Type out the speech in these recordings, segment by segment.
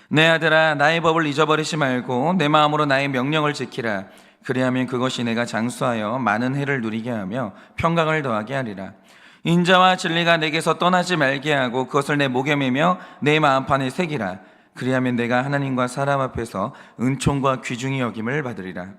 내 아들아, 나의 법을 잊어버리지 말고 내 마음으로 나의 명령을 지키라. 그리하면 그것이 내가 장수하여 많은 해를 누리게 하며 평강을 더하게 하리라. 인자와 진리가 내게서 떠나지 말게 하고 그것을 내 목에 매며 내 마음판에 새기라. 그리하면 내가 하나님과 사람 앞에서 은총과 귀중히 여김을 받으리라.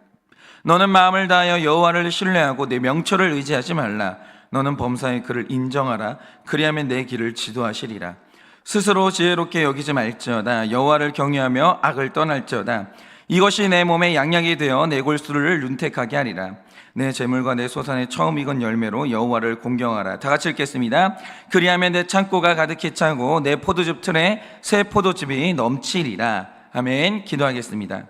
너는 마음을 다하여 여호와를 신뢰하고 내 명철을 의지하지 말라. 너는 범사의 그를 인정하라. 그리하면 내 길을 지도하시리라. 스스로 지혜롭게 여기지 말지어다. 여호와를 경외하며 악을 떠날지어다. 이것이 내 몸에 양약이 되어 내 골수를 윤택하게 하리라. 내 재물과 내 소산의 처음 익은 열매로 여호와를 공경하라. 다 같이 읽겠습니다. 그리하면 내 창고가 가득히 차고 내 포도즙 틀에 새 포도즙이 넘치리라. 아멘. 기도하겠습니다.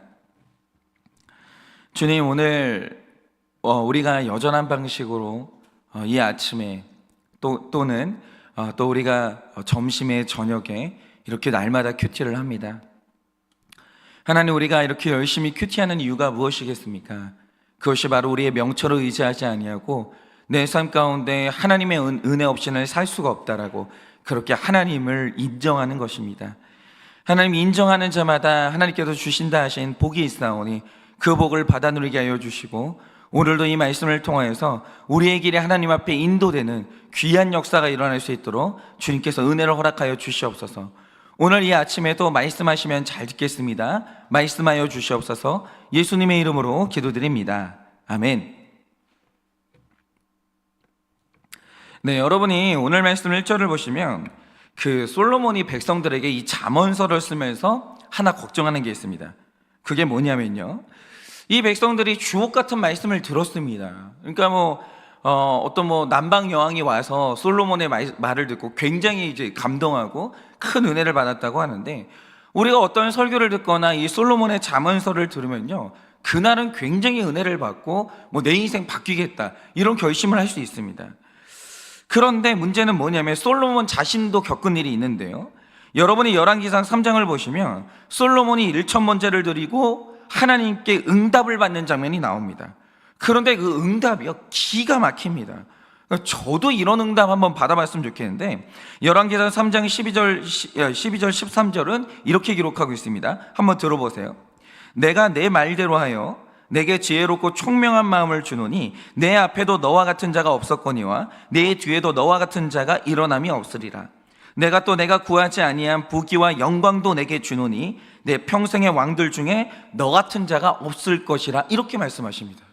주님, 오늘 우리가 여전한 방식으로 이 아침에 또는 또 우리가 점심에 저녁에 이렇게 날마다 큐티를 합니다. 하나님, 우리가 이렇게 열심히 큐티하는 이유가 무엇이겠습니까? 그것이 바로 우리의 명철을 의지하지 아니하고 내 삶 가운데 하나님의 은혜 없이는 살 수가 없다라고 그렇게 하나님을 인정하는 것입니다. 하나님 인정하는 자마다 하나님께서 주신다 하신 복이 있사오니 그 복을 받아 누리게 하여 주시고, 오늘도 이 말씀을 통하여서 우리의 길이 하나님 앞에 인도되는 귀한 역사가 일어날 수 있도록 주님께서 은혜를 허락하여 주시옵소서. 오늘 이 아침에도 말씀하시면 잘 듣겠습니다. 말씀하여 주시옵소서. 예수님의 이름으로 기도드립니다. 아멘. 네, 여러분이 오늘 말씀 1절을 보시면 솔로몬이 백성들에게 이 잠언서를 쓰면서 하나 걱정하는 게 있습니다. 그게 뭐냐면요, 이 백성들이 주옥 같은 말씀을 들었습니다. 그러니까 어떤 남방 여왕이 와서 솔로몬의 말을 듣고 굉장히 이제 감동하고 큰 은혜를 받았다고 하는데, 우리가 어떤 설교를 듣거나 이 솔로몬의 잠언서를 들으면요, 그날은 굉장히 은혜를 받고 내 인생 바뀌겠다 이런 결심을 할 수 있습니다. 그런데 문제는 뭐냐면 솔로몬 자신도 겪은 일이 있는데요, 여러분이 열왕기상 3장을 보시면 솔로몬이 1,000번제를 드리고 하나님께 응답을 받는 장면이 나옵니다. 그런데 그 응답이요, 기가 막힙니다. 저도 이런 응답 한번 받아봤으면 좋겠는데, 열왕기상 3장 12절 13절은 이렇게 기록하고 있습니다. 한번 들어보세요. 내가 내 말대로 하여 내게 지혜롭고 총명한 마음을 주노니 내 앞에도 너와 같은 자가 없었거니와 내 뒤에도 너와 같은 자가 일어남이 없으리라. 내가 또 내가 구하지 아니한 부귀와 영광도 내게 주노니 내 평생의 왕들 중에 너 같은 자가 없을 것이라. 이렇게 말씀하십니다.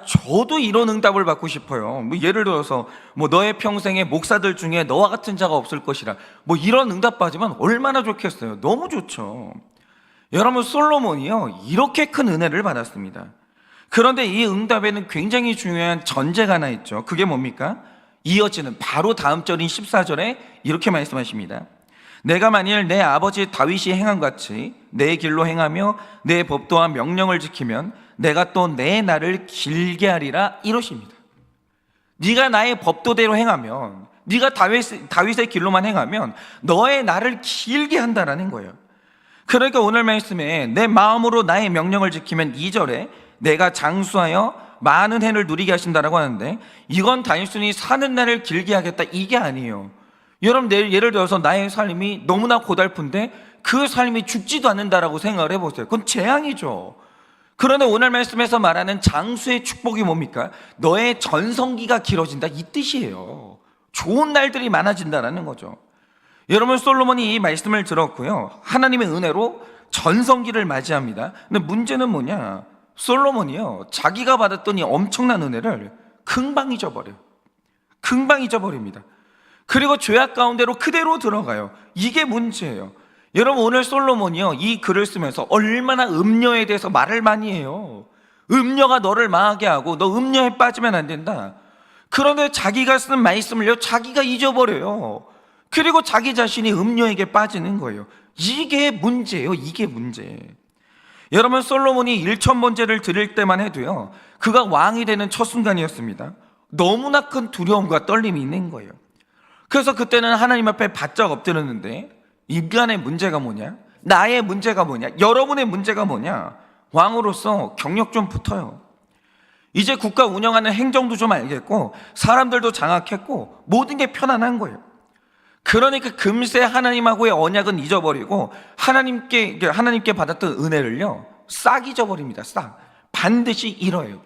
저도 이런 응답을 받고 싶어요. 예를 들어서 너의 평생의 목사들 중에 너와 같은 자가 없을 것이라, 이런 응답 받으면 얼마나 좋겠어요. 너무 좋죠. 여러분, 솔로몬이요, 이렇게 큰 은혜를 받았습니다. 그런데 이 응답에는 굉장히 중요한 전제가 하나 있죠. 그게 뭡니까? 이어지는 바로 다음 절인 14절에 이렇게 말씀하십니다. 내가 만일 내 아버지 다윗이 행한 같이 내 길로 행하며 내 법도와 명령을 지키면 내가 또 내 날을 길게 하리라. 이러십니다. 네가 나의 법도대로 행하면, 네가 다윗의 길로만 행하면 너의 날을 길게 한다라는 거예요. 그러니까 오늘 말씀에 내 마음으로 나의 명령을 지키면 2절에 내가 장수하여 많은 해를 누리게 하신다라고 하는데, 이건 단순히 사는 날을 길게 하겠다 이게 아니에요. 여러분, 예를 들어서 나의 삶이 너무나 고달픈데 그 삶이 죽지도 않는다라고 생각을 해보세요. 그건 재앙이죠. 그런데 오늘 말씀에서 말하는 장수의 축복이 뭡니까? 너의 전성기가 길어진다, 이 뜻이에요. 좋은 날들이 많아진다라는 거죠. 여러분, 솔로몬이 이 말씀을 들었고요, 하나님의 은혜로 전성기를 맞이합니다. 근데 문제는 뭐냐, 솔로몬이요, 자기가 받았던 이 엄청난 은혜를 금방 잊어버려요. 금방 잊어버립니다. 그리고 죄악 가운데로 그대로 들어가요. 이게 문제예요. 여러분, 오늘 솔로몬이요, 이 글을 쓰면서 얼마나 음녀에 대해서 말을 많이 해요. 음녀가 너를 망하게 하고 너 음녀에 빠지면 안 된다. 그런데 자기가 쓴 말씀을요, 자기가 잊어버려요. 그리고 자기 자신이 음녀에게 빠지는 거예요. 이게 문제예요. 이게 문제. 여러분, 솔로몬이 1,000번제를 드릴 때만 해도요, 그가 왕이 되는 첫 순간이었습니다. 너무나 큰 두려움과 떨림이 있는 거예요. 그래서 그때는 하나님 앞에 바짝 엎드렸는데, 인간의 문제가 뭐냐? 나의 문제가 뭐냐? 여러분의 문제가 뭐냐? 왕으로서 경력 좀 붙어요. 이제 국가 운영하는 행정도 좀 알겠고 사람들도 장악했고 모든 게 편안한 거예요. 그러니까 금세 하나님하고의 언약은 잊어버리고 하나님께 받았던 은혜를요 싹 잊어버립니다. 싹. 반드시 잃어요.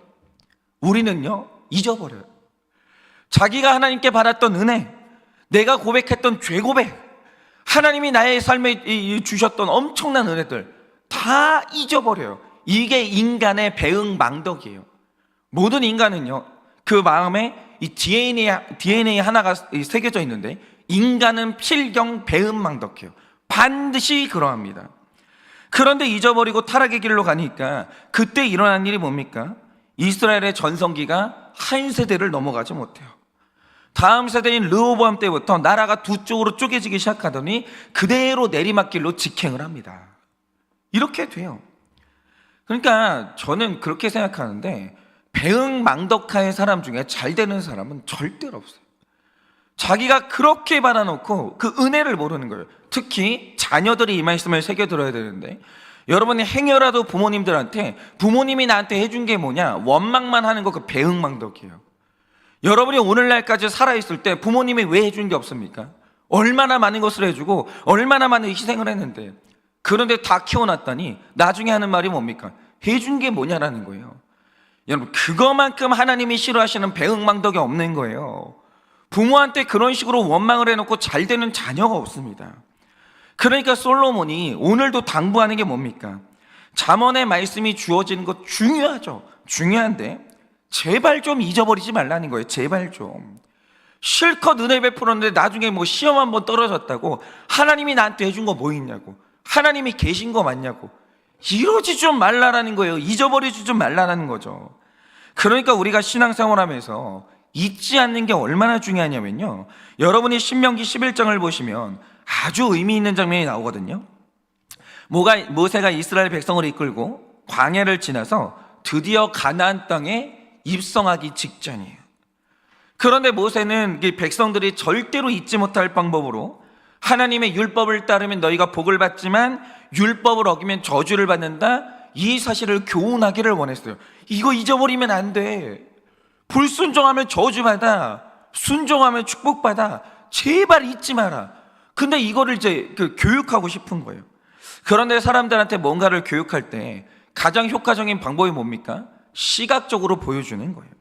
우리는요 잊어버려요. 자기가 하나님께 받았던 은혜, 내가 고백했던 죄 고백, 하나님이 나의 삶에 주셨던 엄청난 은혜들 다 잊어버려요. 이게 인간의 배응망덕이에요. 모든 인간은요 그 마음에 이 DNA 하나가 새겨져 있는데, 인간은 필경 배응망덕해요. 반드시 그러합니다. 그런데 잊어버리고 타락의 길로 가니까 그때 일어난 일이 뭡니까? 이스라엘의 전성기가 한 세대를 넘어가지 못해요. 다음 세대인 르호보암 때부터 나라가 두 쪽으로 쪼개지기 시작하더니 그대로 내리막길로 직행을 합니다. 이렇게 돼요. 그러니까 저는 그렇게 생각하는데, 배응망덕한 사람 중에 잘 되는 사람은 절대로 없어요. 자기가 그렇게 받아놓고 그 은혜를 모르는 거예요. 특히 자녀들이 이 말씀을 새겨들어야 되는데, 여러분이 행여라도 부모님들한테 부모님이 나한테 해준 게 뭐냐 원망만 하는 거, 그 배응망덕이에요. 여러분이 오늘날까지 살아있을 때 부모님이 왜 해준 게 없습니까? 얼마나 많은 것을 해주고 얼마나 많은 희생을 했는데, 그런데 다 키워놨더니 나중에 하는 말이 뭡니까? 해준 게 뭐냐라는 거예요. 여러분, 그거만큼 하나님이 싫어하시는 배응망덕이 없는 거예요. 부모한테 그런 식으로 원망을 해놓고 잘 되는 자녀가 없습니다. 그러니까 솔로몬이 오늘도 당부하는 게 뭡니까? 잠언의 말씀이 주어지는 것 중요하죠. 중요한데 제발 좀 잊어버리지 말라는 거예요. 제발 좀. 실컷 은혜 베풀었는데 나중에 뭐 시험 한번 떨어졌다고 하나님이 나한테 해준 거 뭐 있냐고, 하나님이 계신 거 맞냐고, 이러지 좀 말라라는 거예요. 잊어버리지 좀 말라라는 거죠. 그러니까 우리가 신앙생활 하면서 잊지 않는 게 얼마나 중요하냐면요, 여러분이 신명기 11장을 보시면 아주 의미 있는 장면이 나오거든요. 모세가 이스라엘 백성을 이끌고 광야를 지나서 드디어 가나안 땅에 입성하기 직전이에요. 그런데 모세는 백성들이 절대로 잊지 못할 방법으로 하나님의 율법을 따르면 너희가 복을 받지만 율법을 어기면 저주를 받는다, 이 사실을 교훈하기를 원했어요. 이거 잊어버리면 안 돼. 불순종하면 저주받아, 순종하면 축복받아. 제발 잊지 마라. 근데 이거를 이제 교육하고 싶은 거예요. 그런데 사람들한테 뭔가를 교육할 때 가장 효과적인 방법이 뭡니까? 시각적으로 보여주는 거예요.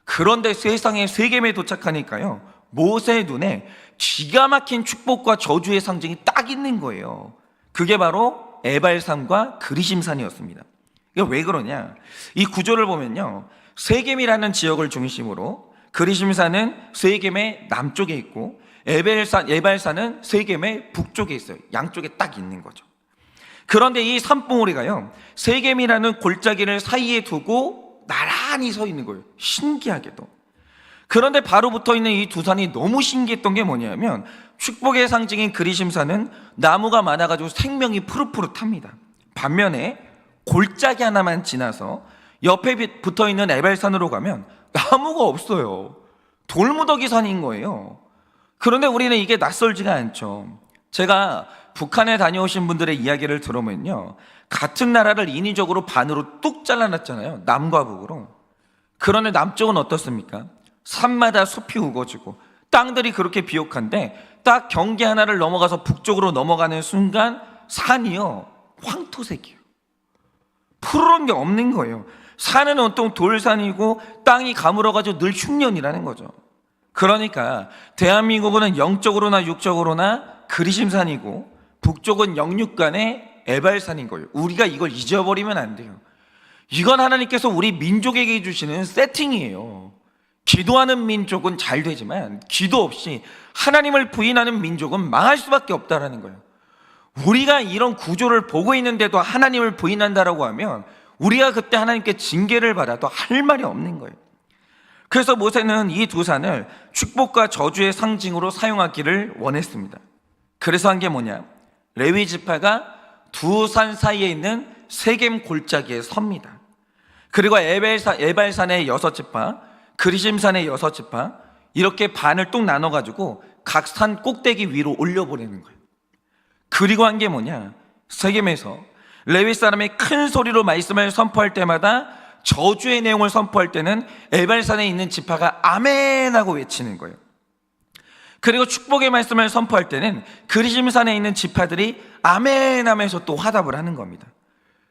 그런데 세상에 세겜에 도착하니까요, 모세의 눈에 기가 막힌 축복과 저주의 상징이 딱 있는 거예요. 그게 바로 에발산과 그리심산이었습니다. 이게 왜 그러냐? 이 구조를 보면요, 세겜이라는 지역을 중심으로 그리심산은 세겜의 남쪽에 있고 에발산은 세겜의 북쪽에 있어요. 양쪽에 딱 있는 거죠. 그런데 이 산봉우리가요, 세겜이라는 골짜기를 사이에 두고 나란히 서 있는 거예요. 신기하게도. 그런데 바로 붙어있는 이 두 산이 너무 신기했던 게 뭐냐면, 축복의 상징인 그리심산은 나무가 많아가지고 생명이 푸릇푸릇합니다. 반면에 골짜기 하나만 지나서 옆에 붙어있는 에발산으로 가면 나무가 없어요. 돌무더기 산인 거예요. 그런데 우리는 이게 낯설지가 않죠. 제가 북한에 다녀오신 분들의 이야기를 들어보면요, 같은 나라를 인위적으로 반으로 뚝 잘라놨잖아요. 남과 북으로. 그런데 남쪽은 어떻습니까? 산마다 숲이 우거지고 땅들이 그렇게 비옥한데, 딱 경계 하나를 넘어가서 북쪽으로 넘어가는 순간 산이요, 황토색이에요. 푸르른 게 없는 거예요. 산은 온통 돌산이고 땅이 가물어가지고 늘 흉년이라는 거죠. 그러니까 대한민국은 영적으로나 육적으로나 그리심산이고 북쪽은 영육간의 에발산인 거예요. 우리가 이걸 잊어버리면 안 돼요. 이건 하나님께서 우리 민족에게 주시는 세팅이에요. 기도하는 민족은 잘 되지만 기도 없이 하나님을 부인하는 민족은 망할 수밖에 없다라는 거예요. 우리가 이런 구조를 보고 있는데도 하나님을 부인한다라고 하면 우리가 그때 하나님께 징계를 받아도 할 말이 없는 거예요. 그래서 모세는 이 두 산을 축복과 저주의 상징으로 사용하기를 원했습니다. 그래서 한 게 뭐냐? 레위 지파가 두 산 사이에 있는 세겜 골짜기에 섭니다. 그리고 에발산의 6지파, 그리심산의 6지파, 이렇게 반을 뚝 나눠가지고 각 산 꼭대기 위로 올려보내는 거예요. 그리고 한 게 뭐냐? 세겜에서 레위 사람이 큰 소리로 말씀을 선포할 때마다 저주의 내용을 선포할 때는 에발산에 있는 지파가 아멘 하고 외치는 거예요. 그리고 축복의 말씀을 선포할 때는 그리심산에 있는 지파들이 아멘 하면서 또 화답을 하는 겁니다.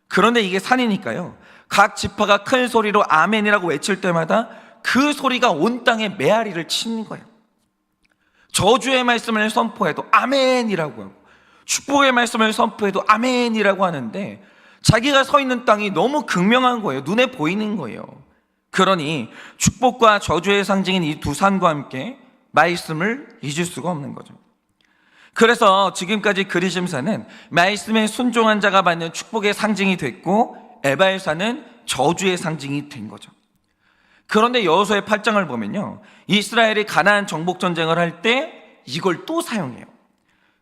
그런데 이게 산이니까요, 각 지파가 큰 소리로 아멘이라고 외칠 때마다 그 소리가 온 땅에 메아리를 치는 거예요. 저주의 말씀을 선포해도 아멘이라고 하고, 축복의 말씀을 선포해도 아멘이라고 하는데, 자기가 서 있는 땅이 너무 극명한 거예요. 눈에 보이는 거예요. 그러니 축복과 저주의 상징인 이 두 산과 함께 말씀을 잊을 수가 없는 거죠. 그래서 지금까지 그리심산은 말씀에 순종한 자가 받는 축복의 상징이 됐고, 에발산은 저주의 상징이 된 거죠. 그런데 여호수아 8장을 보면요, 이스라엘이 가나안 정복 전쟁을 할 때 이걸 또 사용해요.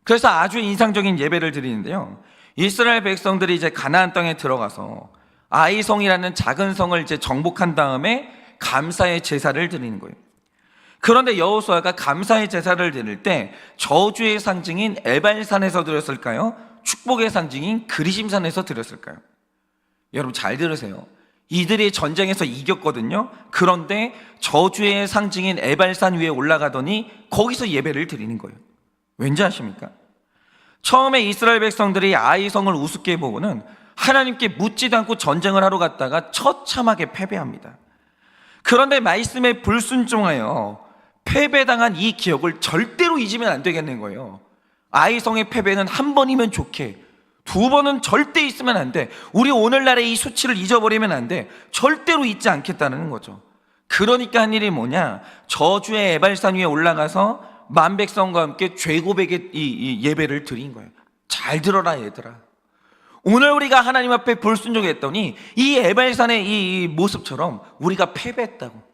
그래서 아주 인상적인 예배를 드리는데요, 이스라엘 백성들이 이제 가나안 땅에 들어가서 아이성이라는 작은 성을 이제 정복한 다음에 감사의 제사를 드리는 거예요. 그런데 여호수아가 감사의 제사를 드릴 때 저주의 상징인 에발산에서 드렸을까요? 축복의 상징인 그리심산에서 드렸을까요? 여러분 잘 들으세요. 이들이 전쟁에서 이겼거든요. 그런데 저주의 상징인 에발산 위에 올라가더니 거기서 예배를 드리는 거예요. 왠지 아십니까? 처음에 이스라엘 백성들이 아이성을 우습게 보고는 하나님께 묻지도 않고 전쟁을 하러 갔다가 처참하게 패배합니다. 그런데 말씀에 불순종하여 패배당한 이 기억을 절대로 잊으면 안 되겠는 거예요. 아이성의 패배는 한 번이면 좋게, 두 번은 절대 있으면 안 돼. 우리 오늘날의 이 수치를 잊어버리면 안 돼. 절대로 잊지 않겠다는 거죠. 그러니까 한 일이 뭐냐, 저주의 에발산 위에 올라가서 만백성과 함께 죄고백의 이 예배를 드린 거예요. 잘 들어라 얘들아, 오늘 우리가 하나님 앞에 불순종했더니 이 에발산의 이 모습처럼 우리가 패배했다고.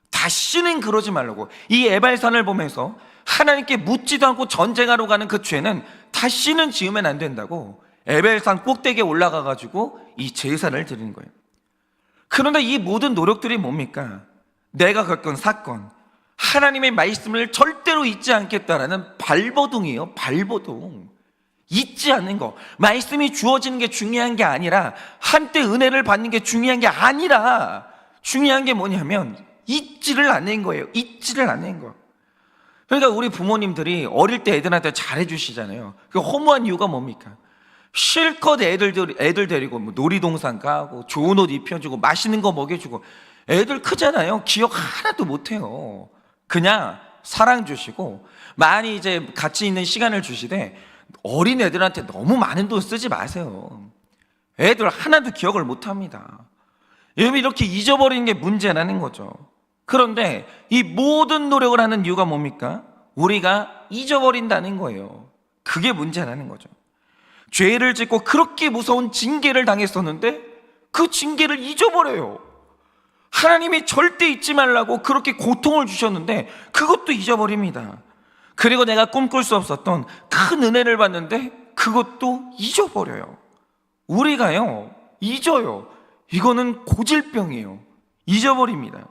다시는 그러지 말라고. 이 에발산을 보면서 하나님께 묻지도 않고 전쟁하러 가는 그 죄는 다시는 지으면 안 된다고 에발산 꼭대기에 올라가 가지고 이 제사를 드리는 거예요. 그런데 이 모든 노력들이 뭡니까? 내가 겪은 사건, 하나님의 말씀을 절대로 잊지 않겠다라는 발버둥이에요. 발버둥. 잊지 않는 거. 말씀이 주어지는 게 중요한 게 아니라, 한때 은혜를 받는 게 중요한 게 아니라, 중요한 게 뭐냐면 잊지를 않는 거예요. 잊지를 않는 거. 그러니까 우리 부모님들이 어릴 때 애들한테 잘해주시잖아요. 그 허무한 이유가 뭡니까? 실컷 애들 데리고 뭐 놀이동산 가고 좋은 옷 입혀주고 맛있는 거 먹여주고, 애들 크잖아요. 기억 하나도 못해요. 그냥 사랑 주시고 많이 이제 같이 있는 시간을 주시되, 어린 애들한테 너무 많은 돈 쓰지 마세요. 애들 하나도 기억을 못합니다. 이렇게 잊어버리는 게 문제라는 거죠. 그런데 이 모든 노력을 하는 이유가 뭡니까? 우리가 잊어버린다는 거예요. 그게 문제라는 거죠. 죄를 짓고 그렇게 무서운 징계를 당했었는데 그 징계를 잊어버려요. 하나님이 절대 잊지 말라고 그렇게 고통을 주셨는데 그것도 잊어버립니다. 그리고 내가 꿈꿀 수 없었던 큰 은혜를 받는데 그것도 잊어버려요. 우리가요, 잊어요. 이거는 고질병이에요. 잊어버립니다.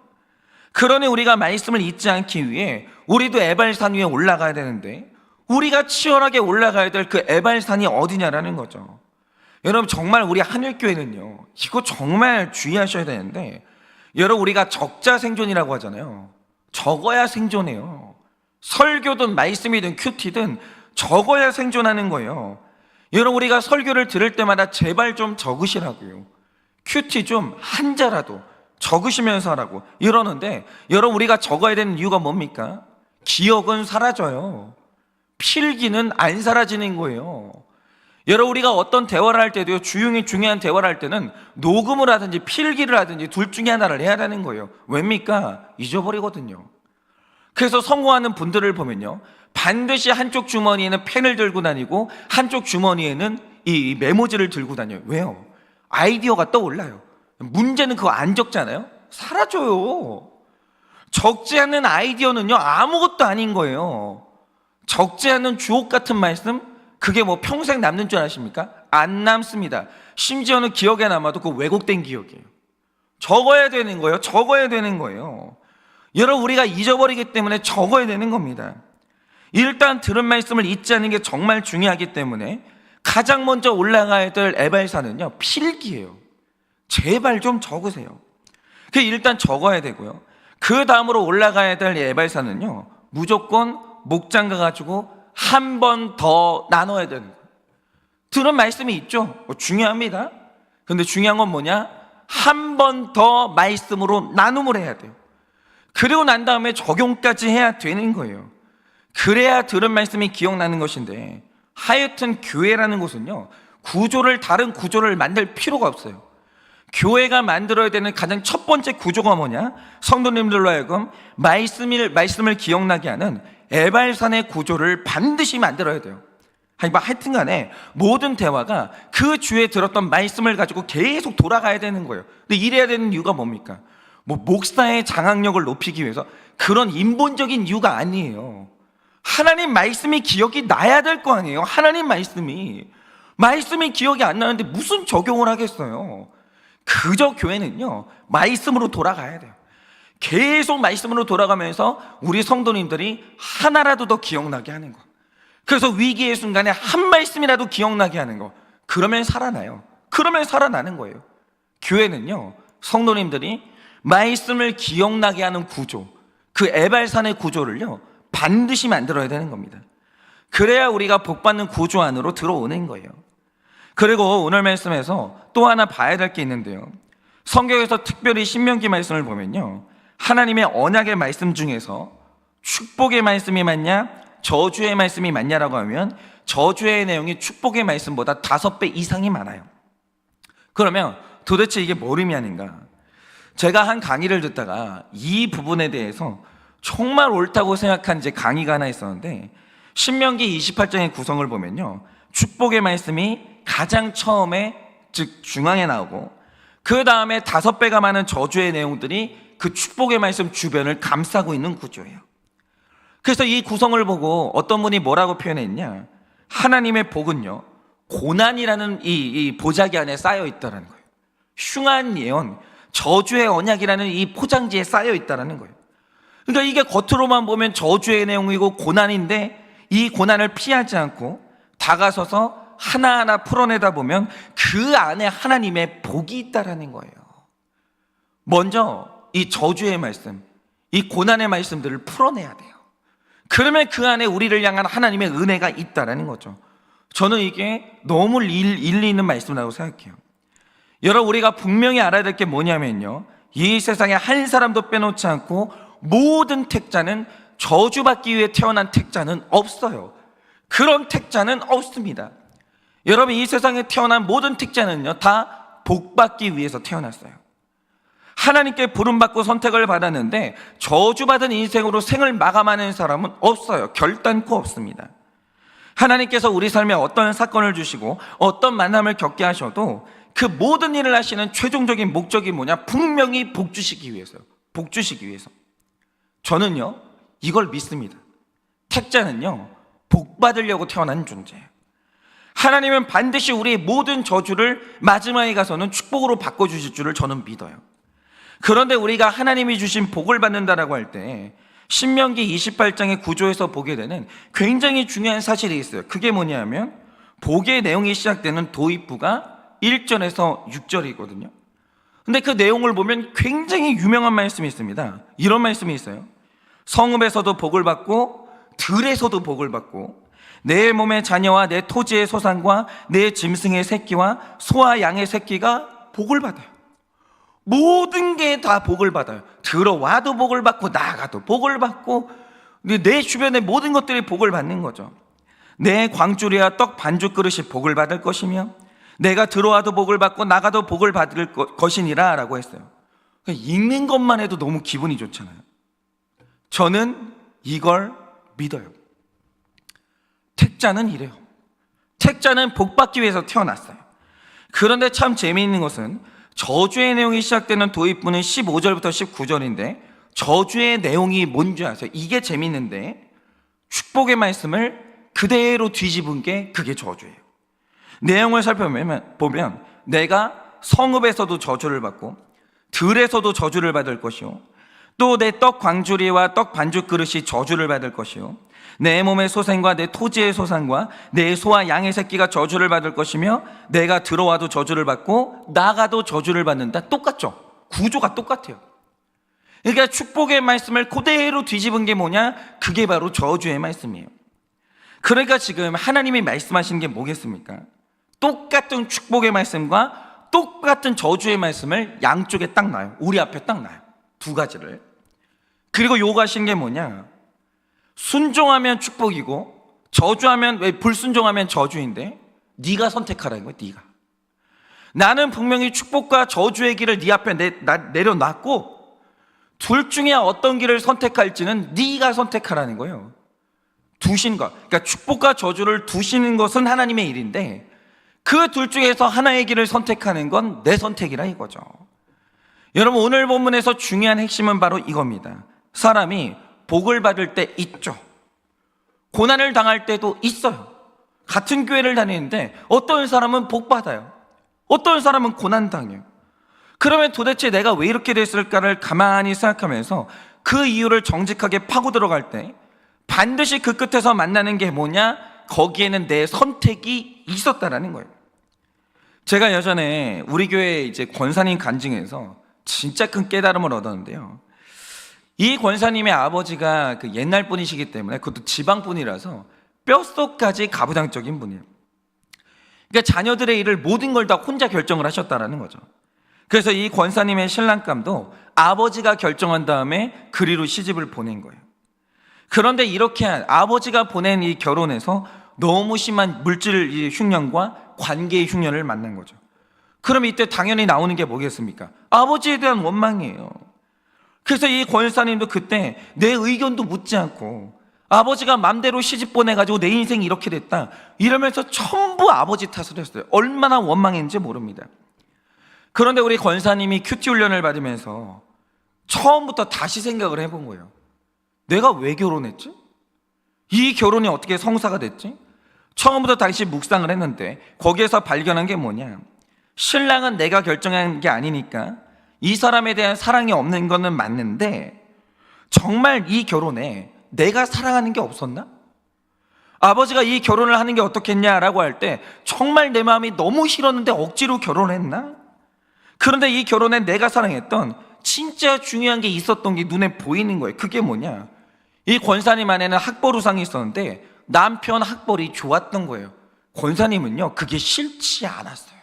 그러니 우리가 말씀을 잊지 않기 위해 우리도 에발산 위에 올라가야 되는데, 우리가 치열하게 올라가야 될 그 에발산이 어디냐라는 거죠. 여러분 정말 우리 하늘교회는요, 이거 정말 주의하셔야 되는데, 여러분 우리가 적자 생존이라고 하잖아요. 적어야 생존해요. 설교든 말씀이든 큐티든 적어야 생존하는 거예요. 여러분 우리가 설교를 들을 때마다 제발 좀 적으시라고요. 큐티 좀 한자라도 적으시면서 하라고 이러는데, 여러분 우리가 적어야 되는 이유가 뭡니까? 기억은 사라져요. 필기는 안 사라지는 거예요. 여러분 우리가 어떤 대화를 할 때도요, 중요한 대화를 할 때는 녹음을 하든지 필기를 하든지 둘 중에 하나를 해야 되는 거예요. 왜입니까? 잊어버리거든요. 그래서 성공하는 분들을 보면요, 반드시 한쪽 주머니에는 펜을 들고 다니고 한쪽 주머니에는 이 메모지를 들고 다녀요. 왜요? 아이디어가 떠올라요. 문제는 그거 안 적잖아요? 사라져요. 적지 않는 아이디어는요, 아무것도 아닌 거예요. 적지 않는 주옥 같은 말씀, 그게 뭐 평생 남는 줄 아십니까? 안 남습니다. 심지어는 기억에 남아도 그 왜곡된 기억이에요. 적어야 되는 거예요. 적어야 되는 거예요. 여러분 우리가 잊어버리기 때문에 적어야 되는 겁니다. 일단 들은 말씀을 잊지 않는 게 정말 중요하기 때문에 가장 먼저 올라가야 될 에발산은요, 필기예요. 제발 좀 적으세요. 일단 적어야 되고요. 그 다음으로 올라가야 될 에발산은요, 무조건 목장가 가지고 한 번 더 나눠야 되는 거예요. 들은 말씀이 있죠. 중요합니다. 근데 중요한 건 뭐냐? 한 번 더 말씀으로 나눔을 해야 돼요. 그리고 난 다음에 적용까지 해야 되는 거예요. 그래야 들은 말씀이 기억나는 것인데, 하여튼 교회라는 곳은요, 다른 구조를 만들 필요가 없어요. 교회가 만들어야 되는 가장 첫 번째 구조가 뭐냐? 성도님들로 하여금 말씀을 기억나게 하는 에발산의 구조를 반드시 만들어야 돼요. 하여튼 간에 모든 대화가 그 주에 들었던 말씀을 가지고 계속 돌아가야 되는 거예요. 근데 이래야 되는 이유가 뭡니까? 목사의 장악력을 높이기 위해서, 그런 인본적인 이유가 아니에요. 하나님 말씀이 기억이 나야 될 거 아니에요. 하나님 말씀이 기억이 안 나는데 무슨 적용을 하겠어요. 그저 교회는요, 말씀으로 돌아가야 돼요. 계속 말씀으로 돌아가면서 우리 성도님들이 하나라도 더 기억나게 하는 거. 그래서 위기의 순간에 한 말씀이라도 기억나게 하는 거. 그러면 살아나요. 그러면 살아나는 거예요. 교회는요, 성도님들이 말씀을 기억나게 하는 구조, 그 에발산의 구조를요, 반드시 만들어야 되는 겁니다. 그래야 우리가 복받는 구조 안으로 들어오는 거예요. 그리고 오늘 말씀에서 또 하나 봐야 될 게 있는데요, 성경에서 특별히 신명기 말씀을 보면요, 하나님의 언약의 말씀 중에서 축복의 말씀이 맞냐, 저주의 말씀이 맞냐라고 하면 저주의 내용이 축복의 말씀보다 5배 이상이 많아요. 그러면 도대체 이게 뭘 의미하는가? 제가 한 강의를 듣다가 이 부분에 대해서 정말 옳다고 생각한 이제 강의가 하나 있었는데, 신명기 28장의 구성을 보면요, 축복의 말씀이 가장 처음에, 즉 중앙에 나오고, 그 다음에 5배가 많은 저주의 내용들이 그 축복의 말씀 주변을 감싸고 있는 구조예요. 그래서 이 구성을 보고 어떤 분이 뭐라고 표현했냐, 하나님의 복은요, 고난이라는 이 보자기 안에 쌓여 있다는 거예요. 흉한 예언, 저주의 언약이라는 이 포장지에 쌓여 있다는 거예요. 그러니까 이게 겉으로만 보면 저주의 내용이고 고난인데, 이 고난을 피하지 않고 다가서서 하나하나 풀어내다 보면 그 안에 하나님의 복이 있다는 거예요. 먼저 이 저주의 말씀, 이 고난의 말씀들을 풀어내야 돼요. 그러면 그 안에 우리를 향한 하나님의 은혜가 있다는 거죠. 저는 이게 너무 일리 있는 말씀이라고 생각해요. 여러분, 우리가 분명히 알아야 될 게 뭐냐면요, 이 세상에 한 사람도 빼놓지 않고 모든 택자는, 저주받기 위해 태어난 택자는 없어요. 그런 택자는 없습니다. 여러분, 이 세상에 태어난 모든 택자는요, 다 복받기 위해서 태어났어요. 하나님께 부름받고 선택을 받았는데 저주받은 인생으로 생을 마감하는 사람은 없어요. 결단코 없습니다. 하나님께서 우리 삶에 어떤 사건을 주시고 어떤 만남을 겪게 하셔도 그 모든 일을 하시는 최종적인 목적이 뭐냐? 분명히 복 주시기 위해서요. 복 주시기 위해서. 저는요, 이걸 믿습니다. 택자는요, 복 받으려고 태어난 존재예요. 하나님은 반드시 우리의 모든 저주를 마지막에 가서는 축복으로 바꿔주실 줄을 저는 믿어요. 그런데 우리가 하나님이 주신 복을 받는다라고 할 때 신명기 28장의 구조에서 보게 되는 굉장히 중요한 사실이 있어요. 그게 뭐냐면, 복의 내용이 시작되는 도입부가 1절에서 6절이거든요. 근데 그 내용을 보면 굉장히 유명한 말씀이 있습니다. 이런 말씀이 있어요. 성읍에서도 복을 받고 들에서도 복을 받고 내 몸의 자녀와 내 토지의 소산과 내 짐승의 새끼와 소와 양의 새끼가 복을 받아요. 모든 게 다 복을 받아요. 들어와도 복을 받고 나가도 복을 받고 내 주변의 모든 것들이 복을 받는 거죠. 내 광주리와 떡 반죽 그릇이 복을 받을 것이며 내가 들어와도 복을 받고 나가도 복을 받을 것이니라 라고 했어요. 읽는 것만 해도 너무 기분이 좋잖아요. 저는 이걸 믿어요. 택자는 이래요. 택자는 복 받기 위해서 태어났어요. 그런데 참 재미있는 것은 저주의 내용이 시작되는 도입부는 15절부터 19절인데 저주의 내용이 뭔지 아세요? 이게 재밌는데 축복의 말씀을 그대로 뒤집은 게 그게 저주예요. 내용을 살펴보면 내가 성읍에서도 저주를 받고 들에서도 저주를 받을 것이요, 또 내 떡 광주리와 떡 반죽 그릇이 저주를 받을 것이요, 내 몸의 소생과 내 토지의 소산과 내 소와 양의 새끼가 저주를 받을 것이며 내가 들어와도 저주를 받고 나가도 저주를 받는다. 똑같죠? 구조가 똑같아요. 그러니까 축복의 말씀을 그대로 뒤집은 게 뭐냐? 그게 바로 저주의 말씀이에요. 그러니까 지금 하나님이 말씀하시는 게 뭐겠습니까? 똑같은 축복의 말씀과 똑같은 저주의 말씀을 양쪽에 딱 놔요. 우리 앞에 딱 놔요. 두 가지를. 그리고 요구하시는 게 뭐냐? 순종하면 축복이고 저주하면, 불순종하면 저주인데 네가 선택하라는 거야. 네가. 나는 분명히 축복과 저주의 길을 네 앞에 내려놨고 둘 중에 어떤 길을 선택할지는 네가 선택하라는 거예요. 두신 것, 그러니까 축복과 저주를 두시는 것은 하나님의 일인데 그 둘 중에서 하나의 길을 선택하는 건 내 선택이라 이거죠. 여러분, 오늘 본문에서 중요한 핵심은 바로 이겁니다. 사람이 복을 받을 때 있죠. 고난을 당할 때도 있어요. 같은 교회를 다니는데 어떤 사람은 복 받아요. 어떤 사람은 고난 당해요. 그러면 도대체 내가 왜 이렇게 됐을까를 가만히 생각하면서 그 이유를 정직하게 파고 들어갈 때 반드시 그 끝에서 만나는 게 뭐냐? 거기에는 내 선택이 있었다라는 거예요. 제가 예전에 우리 교회 이제 권사님 간증에서 진짜 큰 깨달음을 얻었는데요. 이 권사님의 아버지가 그 옛날 분이시기 때문에, 그것도 지방 분이라서 뼛속까지 가부장적인 분이에요. 그러니까 자녀들의 일을 모든 걸 다 혼자 결정을 하셨다라는 거죠. 그래서 이 권사님의 신랑감도 아버지가 결정한 다음에 그리로 시집을 보낸 거예요. 그런데 이렇게 아버지가 보낸 이 결혼에서 너무 심한 물질 흉년과 관계의 흉년을 만난 거죠. 그럼 이때 당연히 나오는 게 뭐겠습니까? 아버지에 대한 원망이에요. 그래서 이 권사님도 그때 내 의견도 묻지 않고 아버지가 맘대로 시집 보내가지고 내 인생이 이렇게 됐다 이러면서 전부 아버지 탓을 했어요. 얼마나 원망했는지 모릅니다. 그런데 우리 권사님이 큐티 훈련을 받으면서 처음부터 다시 생각을 해본 거예요. 내가 왜 결혼했지? 이 결혼이 어떻게 성사가 됐지? 처음부터 다시 묵상을 했는데 거기에서 발견한 게 뭐냐? 신랑은 내가 결정한 게 아니니까 이 사람에 대한 사랑이 없는 거는 맞는데 정말 이 결혼에 내가 사랑하는 게 없었나? 아버지가 이 결혼을 하는 게 어떻겠냐라고 할 때 정말 내 마음이 너무 싫었는데 억지로 결혼했나? 그런데 이 결혼에 내가 사랑했던 진짜 중요한 게 있었던 게 눈에 보이는 거예요. 그게 뭐냐? 이 권사님 안에는 학벌우상이 있었는데 남편 학벌이 좋았던 거예요. 권사님은요, 그게 싫지 않았어요.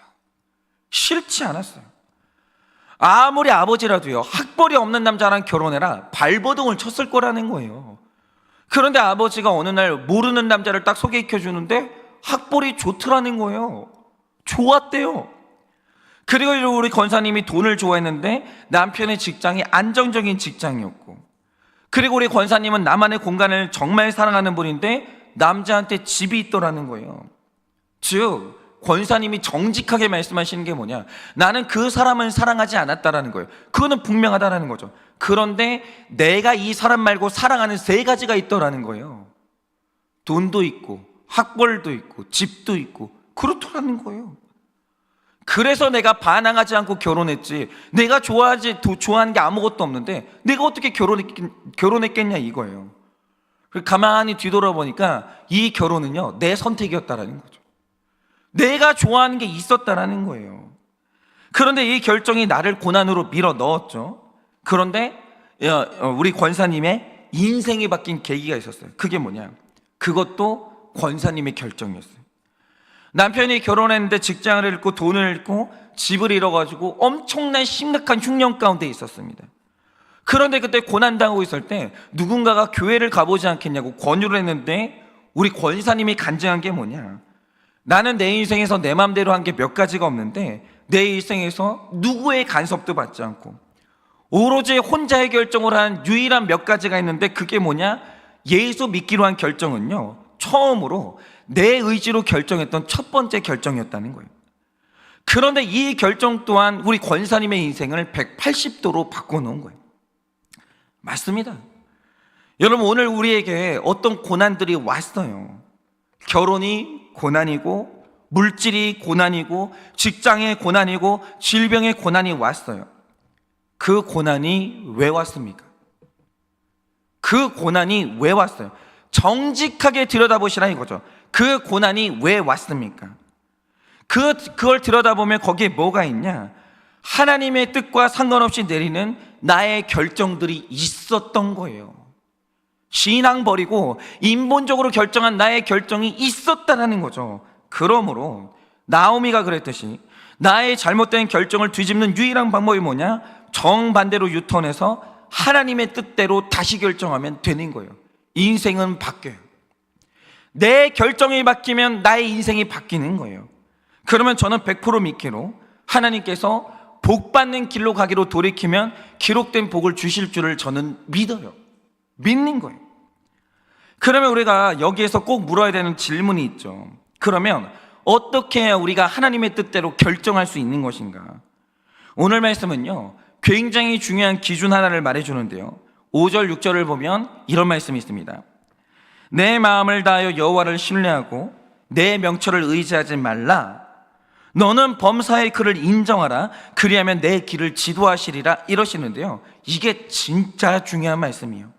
싫지 않았어요. 아무리 아버지라도요, 학벌이 없는 남자랑 결혼해라 발버둥을 쳤을 거라는 거예요. 그런데 아버지가 어느 날 모르는 남자를 딱 소개시켜 주는데 학벌이 좋더라는 거예요. 좋았대요. 그리고 우리 권사님이 돈을 좋아했는데 남편의 직장이 안정적인 직장이었고, 그리고 우리 권사님은 나만의 공간을 정말 사랑하는 분인데 남자한테 집이 있더라는 거예요. 즉 권사님이 정직하게 말씀하시는 게 뭐냐? 나는 그 사람을 사랑하지 않았다라는 거예요. 그거는 분명하다라는 거죠. 그런데 내가 이 사람 말고 사랑하는 세 가지가 있더라는 거예요. 돈도 있고 학벌도 있고 집도 있고 그렇더라는 거예요. 그래서 내가 반항하지 않고 결혼했지, 내가 좋아하는 게 아무것도 없는데 내가 어떻게 결혼했겠냐 이거예요. 가만히 뒤돌아보니까 이 결혼은요, 내 선택이었다라는 거죠. 내가 좋아하는 게 있었다라는 거예요. 그런데 이 결정이 나를 고난으로 밀어 넣었죠. 그런데 우리 권사님의 인생이 바뀐 계기가 있었어요. 그게 뭐냐? 그것도 권사님의 결정이었어요. 남편이 결혼했는데 직장을 잃고 돈을 잃고 집을 잃어가지고 엄청난 심각한 흉년 가운데 있었습니다. 그런데 그때 고난당하고 있을 때 누군가가 교회를 가보지 않겠냐고 권유를 했는데 우리 권사님이 간증한 게 뭐냐? 나는 내 인생에서 내 맘대로 한 게 몇 가지가 없는데 내 인생에서 누구의 간섭도 받지 않고 오로지 혼자의 결정을 한 유일한 몇 가지가 있는데 그게 뭐냐? 예수 믿기로 한 결정은요, 처음으로 내 의지로 결정했던 첫 번째 결정이었다는 거예요. 그런데 이 결정 또한 우리 권사님의 인생을 180도로 바꿔놓은 거예요. 맞습니다. 여러분, 오늘 우리에게 어떤 고난들이 왔어요. 결혼이 고난이고 물질이 고난이고 직장의 고난이고 질병의 고난이 왔어요. 그 고난이 왜 왔습니까? 그 고난이 왜 왔어요? 정직하게 들여다보시라 이거죠. 그 고난이 왜 왔습니까? 그걸 들여다보면 거기에 뭐가 있냐? 하나님의 뜻과 상관없이 내리는 나의 결정들이 있었던 거예요. 신앙 버리고 인본적으로 결정한 나의 결정이 있었다라는 거죠. 그러므로 나오미가 그랬듯이 나의 잘못된 결정을 뒤집는 유일한 방법이 뭐냐? 정반대로 유턴해서 하나님의 뜻대로 다시 결정하면 되는 거예요. 인생은 바뀌어요. 내 결정이 바뀌면 나의 인생이 바뀌는 거예요. 그러면 저는 100% 믿기로 하나님께서 복 받는 길로 가기로 돌이키면 기록된 복을 주실 줄을 저는 믿어요. 믿는 거예요. 그러면 우리가 여기에서 꼭 물어야 되는 질문이 있죠. 그러면 어떻게 해야 우리가 하나님의 뜻대로 결정할 수 있는 것인가? 오늘 말씀은요, 굉장히 중요한 기준 하나를 말해주는데요, 5절 6절을 보면 이런 말씀이 있습니다. 내 마음을 다하여 여호와를 신뢰하고 내 명철을 의지하지 말라. 너는 범사의 그를 인정하라. 그리하면 내 길을 지도하시리라. 이러시는데요, 이게 진짜 중요한 말씀이에요.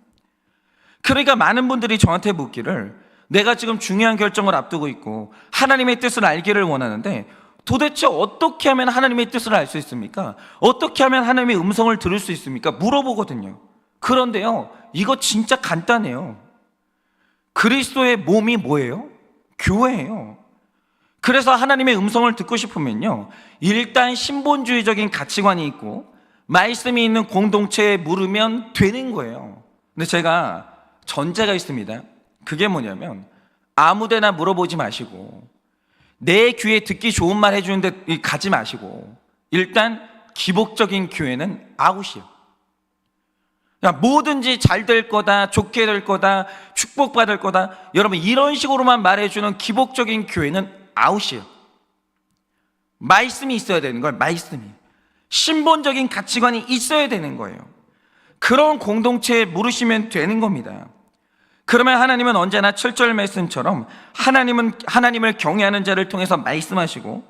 그러니까 많은 분들이 저한테 묻기를, 내가 지금 중요한 결정을 앞두고 있고 하나님의 뜻을 알기를 원하는데 도대체 어떻게 하면 하나님의 뜻을 알 수 있습니까? 어떻게 하면 하나님의 음성을 들을 수 있습니까? 물어보거든요. 그런데요, 이거 진짜 간단해요. 그리스도의 몸이 뭐예요? 교회예요. 그래서 하나님의 음성을 듣고 싶으면요, 일단 신본주의적인 가치관이 있고 말씀이 있는 공동체에 물으면 되는 거예요. 근데 제가 전제가 있습니다. 그게 뭐냐면 아무데나 물어보지 마시고 내 귀에 듣기 좋은 말 해주는데 가지 마시고 일단 기복적인 교회는 아웃이에요. 뭐든지 잘 될 거다, 좋게 될 거다, 축복받을 거다, 여러분 이런 식으로만 말해주는 기복적인 교회는 아웃이에요. 말씀이 있어야 되는 거예요. 말씀이, 신본적인 가치관이 있어야 되는 거예요. 그런 공동체에 물으시면 되는 겁니다. 그러면 하나님은 언제나 7절 말씀처럼 하나님을 경외하는 자를 통해서 말씀하시고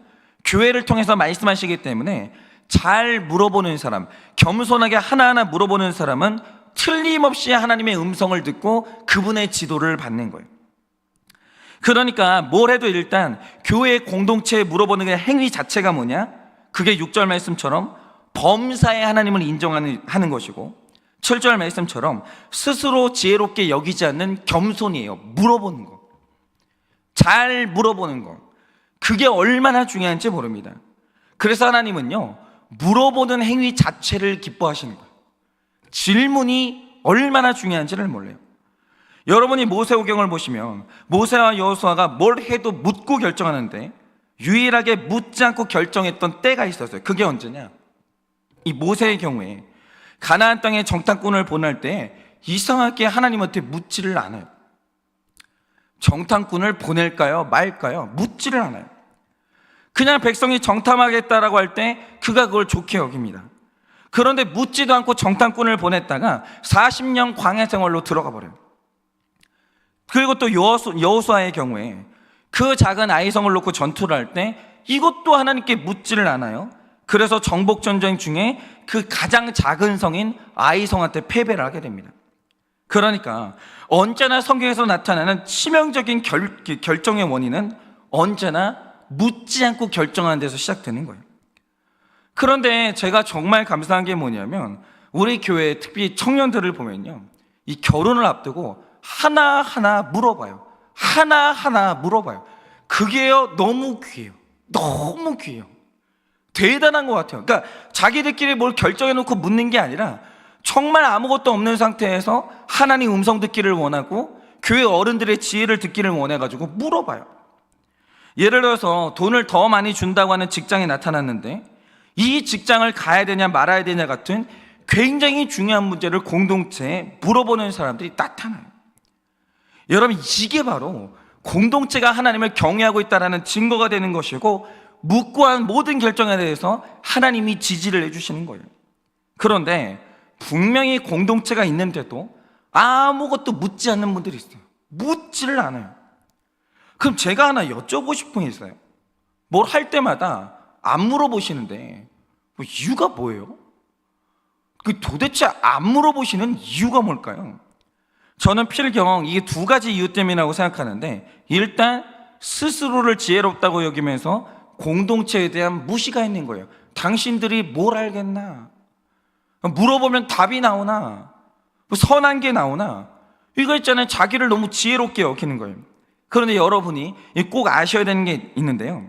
교회를 통해서 말씀하시기 때문에 잘 물어보는 사람, 겸손하게 하나하나 물어보는 사람은 틀림없이 하나님의 음성을 듣고 그분의 지도를 받는 거예요. 그러니까 뭘 해도 일단 교회 공동체에 물어보는 그 행위 자체가 뭐냐? 그게 6절 말씀처럼 범사의 하나님을 인정하는 것이고 7절 말씀처럼 스스로 지혜롭게 여기지 않는 겸손이에요. 물어보는 거, 잘 물어보는 거, 그게 얼마나 중요한지 모릅니다. 그래서 하나님은요, 물어보는 행위 자체를 기뻐하시는 거예요. 질문이 얼마나 중요한지를 몰라요. 여러분이 모세오경을 보시면 모세와 여호수아가 뭘 해도 묻고 결정하는데 유일하게 묻지 않고 결정했던 때가 있었어요. 그게 언제냐? 이 모세의 경우에 가나안 땅에 정탐꾼을 보낼 때 이상하게 하나님한테 묻지를 않아요. 정탐꾼을 보낼까요? 말까요? 묻지를 않아요. 그냥 백성이 정탐하겠다라고 할 때 그가 그걸 좋게 여깁니다. 그런데 묻지도 않고 정탐꾼을 보냈다가 40년 광야 생활로 들어가 버려요. 그리고 또 여호수아의 경우에 그 작은 아이성을 놓고 전투를 할 때 이것도 하나님께 묻지를 않아요. 그래서 정복 전쟁 중에 그 가장 작은 성인 아이성한테 패배를 하게 됩니다. 그러니까 언제나 성경에서 나타나는 치명적인 결정의 원인은 언제나 묻지 않고 결정하는 데서 시작되는 거예요. 그런데 제가 정말 감사한 게 뭐냐면 우리 교회 특히 청년들을 보면요, 이 결혼을 앞두고 하나하나 물어봐요. 하나하나 물어봐요. 그게요, 너무 귀해요. 너무 귀해요. 대단한 것 같아요. 그러니까 자기들끼리 뭘 결정해놓고 묻는 게 아니라 정말 아무것도 없는 상태에서 하나님 음성 듣기를 원하고 교회 어른들의 지혜를 듣기를 원해가지고 물어봐요. 예를 들어서 돈을 더 많이 준다고 하는 직장이 나타났는데 이 직장을 가야 되냐 말아야 되냐 같은 굉장히 중요한 문제를 공동체에 물어보는 사람들이 나타나요. 여러분, 이게 바로 공동체가 하나님을 경외하고 있다는 증거가 되는 것이고 묻고 한 모든 결정에 대해서 하나님이 지지를 해주시는 거예요. 그런데 분명히 공동체가 있는데도 아무것도 묻지 않는 분들이 있어요. 묻지를 않아요. 그럼 제가 하나 여쭤보고 싶은 게 있어요. 뭘 할 때마다 안 물어보시는데 이유가 뭐예요? 도대체 안 물어보시는 이유가 뭘까요? 저는 필경 이게 두 가지 이유 때문이라고 생각하는데, 일단 스스로를 지혜롭다고 여기면서 공동체에 대한 무시가 있는 거예요. 당신들이 뭘 알겠나? 물어보면 답이 나오나, 뭐 선한 게 나오나, 이거 있잖아요. 자기를 너무 지혜롭게 여기는 거예요. 그런데 여러분이 꼭 아셔야 되는 게 있는데요.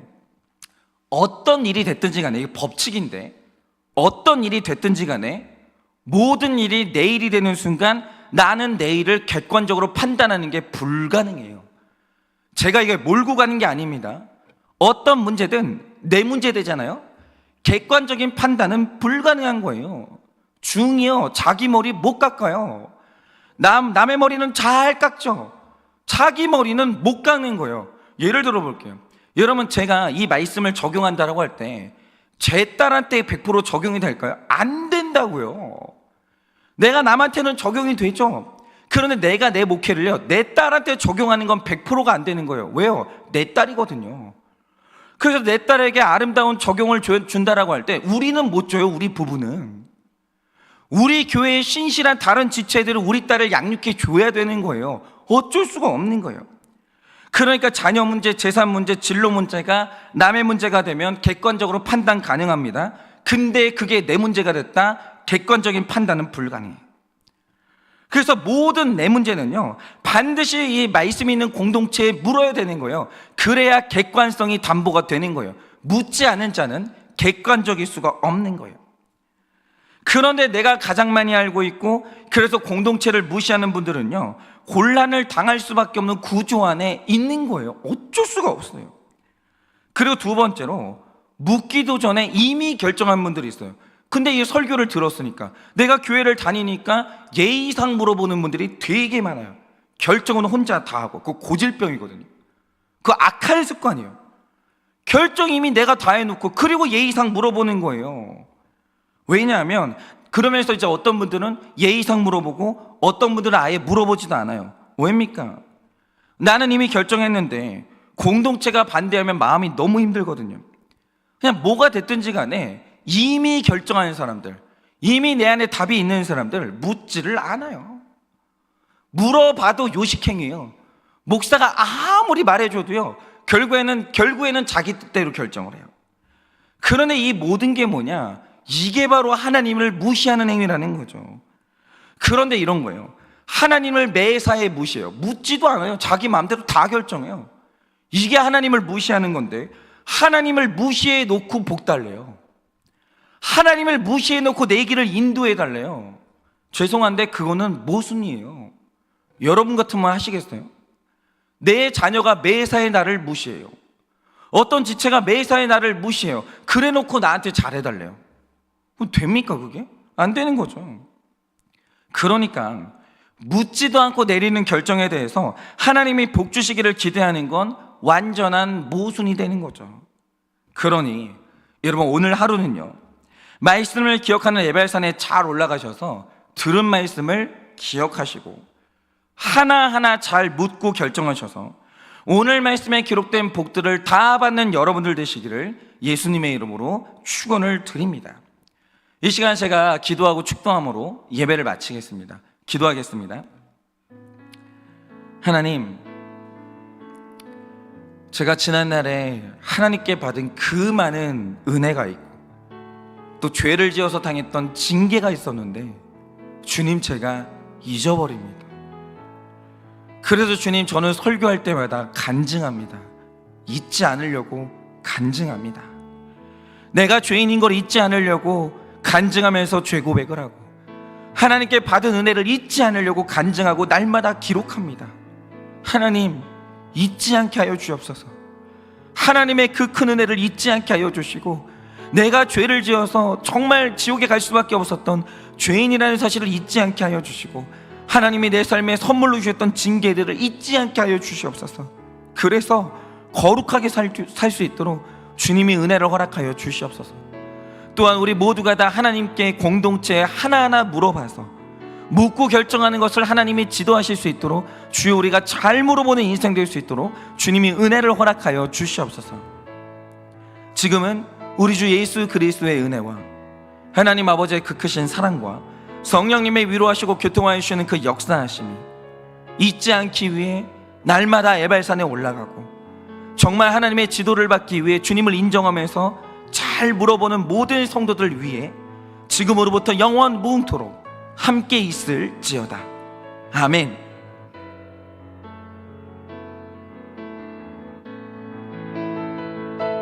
어떤 일이 됐든지 간에, 이게 법칙인데, 어떤 일이 됐든지 간에 모든 일이 내일이 되는 순간 나는 내일을 객관적으로 판단하는 게 불가능해요. 제가 이게 몰고 가는 게 아닙니다. 어떤 문제든 내 문제 되잖아요. 객관적인 판단은 불가능한 거예요. 중이요, 자기 머리 못 깎아요. 남의 머리는 잘 깎죠. 자기 머리는 못 깎는 거예요. 예를 들어 볼게요. 여러분, 제가 이 말씀을 적용한다라고 할 때 제 딸한테 100% 적용이 될까요? 안 된다고요. 내가 남한테는 적용이 되죠. 그런데 내가 내 목회를요, 내 딸한테 적용하는 건 100%가 안 되는 거예요. 왜요? 내 딸이거든요. 그래서 내 딸에게 아름다운 적용을 준다라고 할 때 우리는 못 줘요. 우리 부부는. 우리 교회의 신실한 다른 지체들은 우리 딸을 양육해 줘야 되는 거예요. 어쩔 수가 없는 거예요. 그러니까 자녀 문제, 재산 문제, 진로 문제가 남의 문제가 되면 객관적으로 판단 가능합니다. 근데 그게 내 문제가 됐다, 객관적인 판단은 불가능해요. 그래서 모든 내 문제는요, 반드시 이 말씀이 있는 공동체에 물어야 되는 거예요. 그래야 객관성이 담보가 되는 거예요. 묻지 않은 자는 객관적일 수가 없는 거예요. 그런데 내가 가장 많이 알고 있고, 그래서 공동체를 무시하는 분들은요, 곤란을 당할 수밖에 없는 구조 안에 있는 거예요. 어쩔 수가 없어요. 그리고 두 번째로, 묻기도 전에 이미 결정한 분들이 있어요. 근데 이 설교를 들었으니까, 내가 교회를 다니니까 예의상 물어보는 분들이 되게 많아요. 결정은 혼자 다 하고. 그거 고질병이거든요. 그거 악한 습관이에요. 결정 이미 내가 다 해놓고, 그리고 예의상 물어보는 거예요. 왜냐하면 그러면서 이제 어떤 분들은 예의상 물어보고, 어떤 분들은 아예 물어보지도 않아요. 왜입니까? 나는 이미 결정했는데 공동체가 반대하면 마음이 너무 힘들거든요. 그냥 뭐가 됐든지 간에 이미 결정한 사람들, 이미 내 안에 답이 있는 사람들 묻지를 않아요. 물어봐도 요식행위예요. 목사가 아무리 말해줘도요, 결국에는 자기 뜻대로 결정을 해요. 그런데 이 모든 게 뭐냐? 이게 바로 하나님을 무시하는 행위라는 거죠. 그런데 이런 거예요. 하나님을 매사에 무시해요. 묻지도 않아요. 자기 마음대로 다 결정해요. 이게 하나님을 무시하는 건데, 하나님을 무시해 놓고 복 달래요. 하나님을 무시해 놓고 내 길을 인도해 달래요. 죄송한데 그거는 모순이에요. 여러분 같으면 하시겠어요? 내 자녀가 매사에 나를 무시해요. 어떤 지체가 매사에 나를 무시해요. 그래 놓고 나한테 잘해달래요. 됩니까 그게? 안 되는 거죠. 그러니까 묻지도 않고 내리는 결정에 대해서 하나님이 복 주시기를 기대하는 건 완전한 모순이 되는 거죠. 그러니 여러분, 오늘 하루는요, 말씀을 기억하는 에발산에 잘 올라가셔서 들은 말씀을 기억하시고 하나하나 잘 묻고 결정하셔서 오늘 말씀에 기록된 복들을 다 받는 여러분들 되시기를 예수님의 이름으로 축원을 드립니다. 이 시간 제가 기도하고 축도함으로 예배를 마치겠습니다. 기도하겠습니다. 하나님, 제가 지난날에 하나님께 받은 그 많은 은혜가 있고 또 죄를 지어서 당했던 징계가 있었는데 주님, 제가 잊어버립니다. 그래서 주님, 저는 설교할 때마다 간증합니다. 잊지 않으려고 간증합니다. 내가 죄인인 걸 잊지 않으려고 간증하면서 죄 고백을 하고, 하나님께 받은 은혜를 잊지 않으려고 간증하고 날마다 기록합니다. 하나님, 잊지 않게 하여 주옵소서. 하나님의 그 큰 은혜를 잊지 않게 하여 주시고, 내가 죄를 지어서 정말 지옥에 갈 수밖에 없었던 죄인이라는 사실을 잊지 않게 하여 주시고, 하나님이 내 삶에 선물로 주셨던 징계들을 잊지 않게 하여 주시옵소서. 그래서 거룩하게 살 수 있도록 주님이 은혜를 허락하여 주시옵소서. 또한 우리 모두가 다 하나님께 공동체에 하나하나 물어봐서 묻고 결정하는 것을 하나님이 지도하실 수 있도록, 주여 우리가 잘 물어보는 인생 될 수 있도록 주님이 은혜를 허락하여 주시옵소서. 지금은 우리 주 예수 그리스도의 은혜와 하나님 아버지의 그 크신 사랑과 성령님의 위로하시고 교통하여 주시는 그 역사하심이 잊지 않기 위해 날마다 에발산에 올라가고, 정말 하나님의 지도를 받기 위해 주님을 인정하면서 잘 물어보는 모든 성도들 위해 지금으로부터 영원 무궁토록 함께 있을지어다. 아멘.